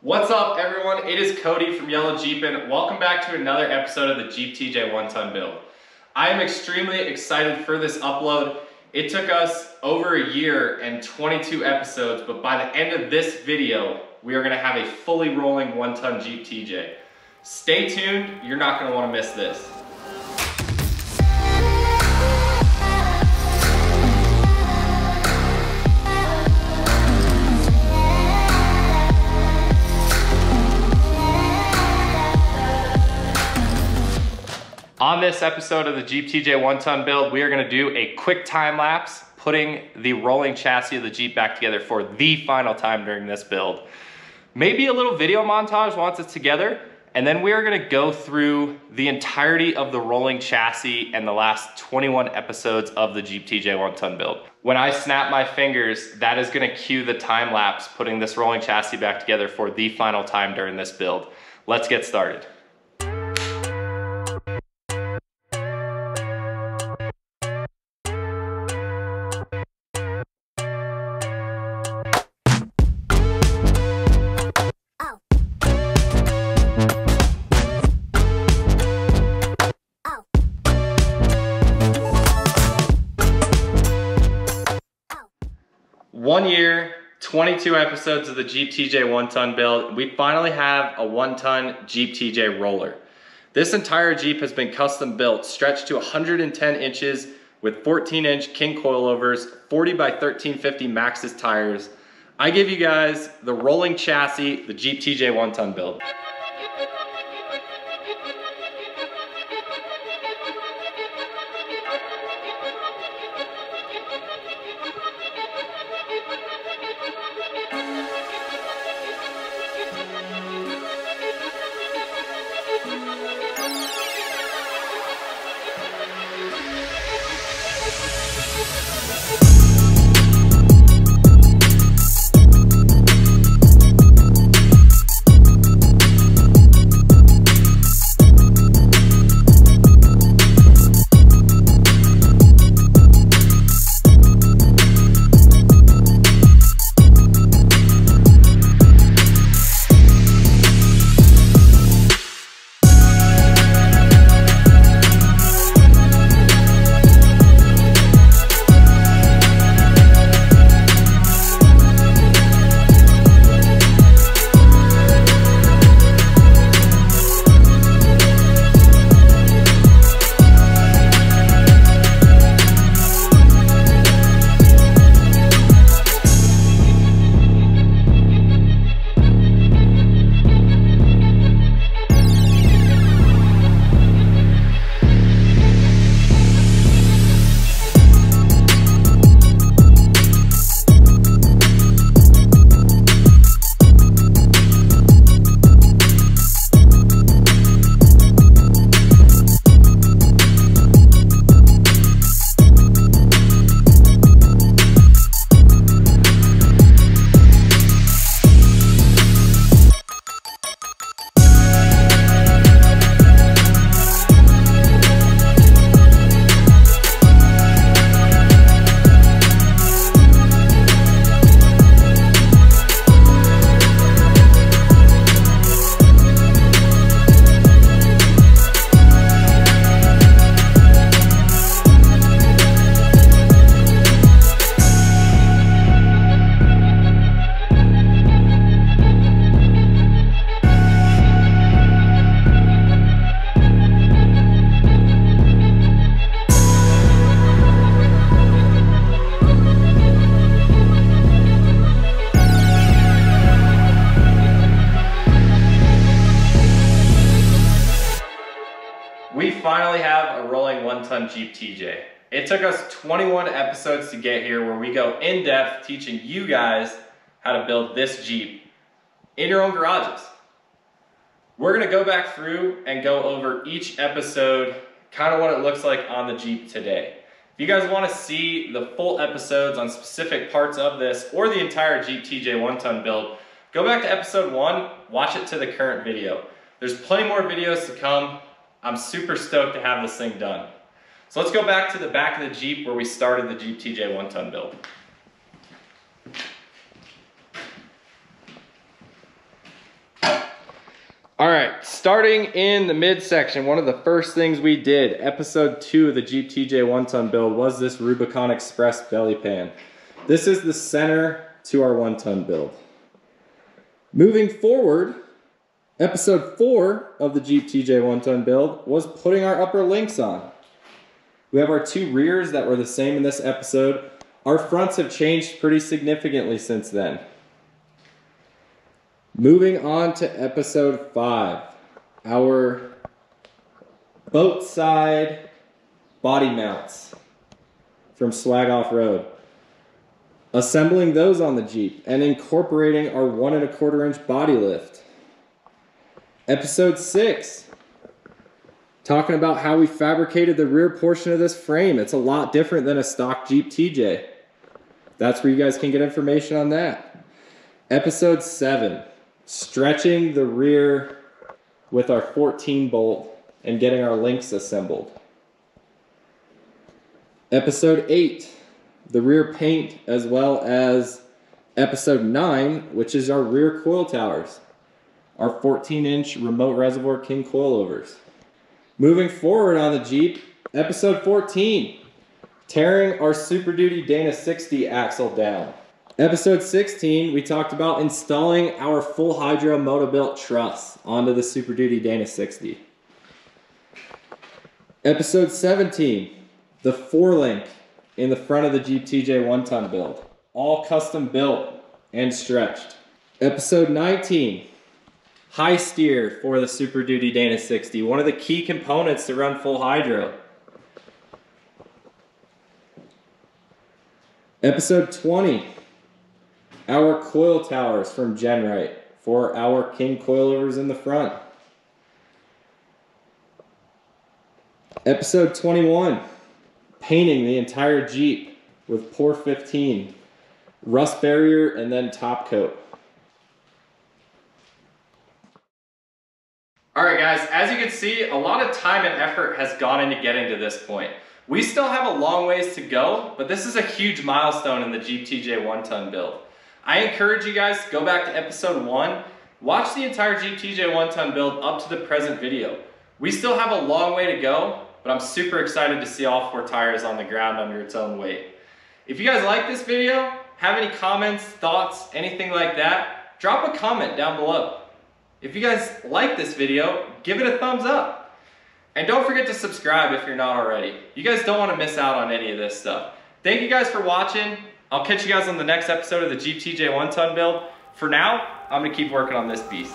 What's up, everyone? It is Cody from Yellow Jeepin'. Welcome back to another episode of the Jeep TJ 1-ton build. I am extremely excited for this upload. It took us over a year and 22 episodes, but by the end of this video, we are gonna have a fully rolling 1-ton Jeep TJ. Stay tuned, you're not gonna wanna miss this. On this episode of the Jeep TJ 1-ton build, we are gonna do a quick time lapse, putting the rolling chassis of the Jeep back together for the final time during this build. Maybe a little video montage once it's together, and then we are gonna go through the entirety of the rolling chassis and the last 21 episodes of the Jeep TJ 1-ton build. When I snap my fingers, that is gonna cue the time lapse, putting this rolling chassis back together for the final time during this build. Let's get started. One year, 22 episodes of the Jeep TJ 1-ton build. We finally have a 1-ton Jeep TJ roller. This entire Jeep has been custom built, stretched to 110 inches with 14-inch king coilovers, 40 by 1350 Maxxis tires. I give you guys the rolling chassis, the Jeep TJ 1-ton build. We finally have a rolling 1-ton Jeep TJ. It took us 21 episodes to get here, where we go in depth teaching you guys how to build this Jeep in your own garages. We're gonna go back through and go over each episode, kind of what it looks like on the Jeep today. If you guys wanna see the full episodes on specific parts of this or the entire Jeep TJ 1-ton build, go back to episode 1, watch it to the current video. There's plenty more videos to come. I'm super stoked to have this thing done. So let's go back to the back of the Jeep where we started the Jeep TJ 1-ton build. All right, starting in the midsection, one of the first things we did, episode 2 of the Jeep TJ 1-ton build, was this Rubicon Express belly pan. This is the center to our 1-ton build. Moving forward, episode 4 of the Jeep TJ 1-ton build was putting our upper links on. We have our 2 rears that were the same in this episode. Our fronts have changed pretty significantly since then. Moving on to episode 5, our boat side body mounts from Swag Off-Road. Assembling those on the Jeep and incorporating our 1 1/4 inch body lift. Episode 6, talking about how we fabricated the rear portion of this frame. It's a lot different than a stock Jeep TJ. That's where you guys can get information on that. Episode 7, stretching the rear with our 14 bolt and getting our links assembled. Episode 8, the rear paint, as well as episode 9, which is our rear coil towers, our 14-inch remote reservoir king coilovers. Moving forward on the Jeep, episode 14, tearing our Super Duty Dana 60 axle down. Episode 16, we talked about installing our full hydro Motobuilt truss onto the Super Duty Dana 60. Episode 17, the 4-link in the front of the Jeep TJ 1-ton build, all custom built and stretched. Episode 19, high steer for the Super Duty Dana 60, one of the key components to run full hydro. Episode 20, our coil towers from Genrite for our king coilovers in the front. Episode 21, painting the entire Jeep with Pour 15, rust barrier and then top coat. All right guys, as you can see, a lot of time and effort has gone into getting to this point. We still have a long ways to go, but this is a huge milestone in the Jeep TJ 1-ton build. I encourage you guys to go back to episode 1, watch the entire Jeep TJ 1-ton build up to the present video. We still have a long way to go, but I'm super excited to see all 4 tires on the ground under its own weight. If you guys like this video, have any comments, thoughts, anything like that, drop a comment down below. If you guys like this video, give it a thumbs up. And don't forget to subscribe if you're not already. You guys don't want to miss out on any of this stuff. Thank you guys for watching. I'll catch you guys on the next episode of the Jeep TJ 1-ton build. For now, I'm going to keep working on this beast.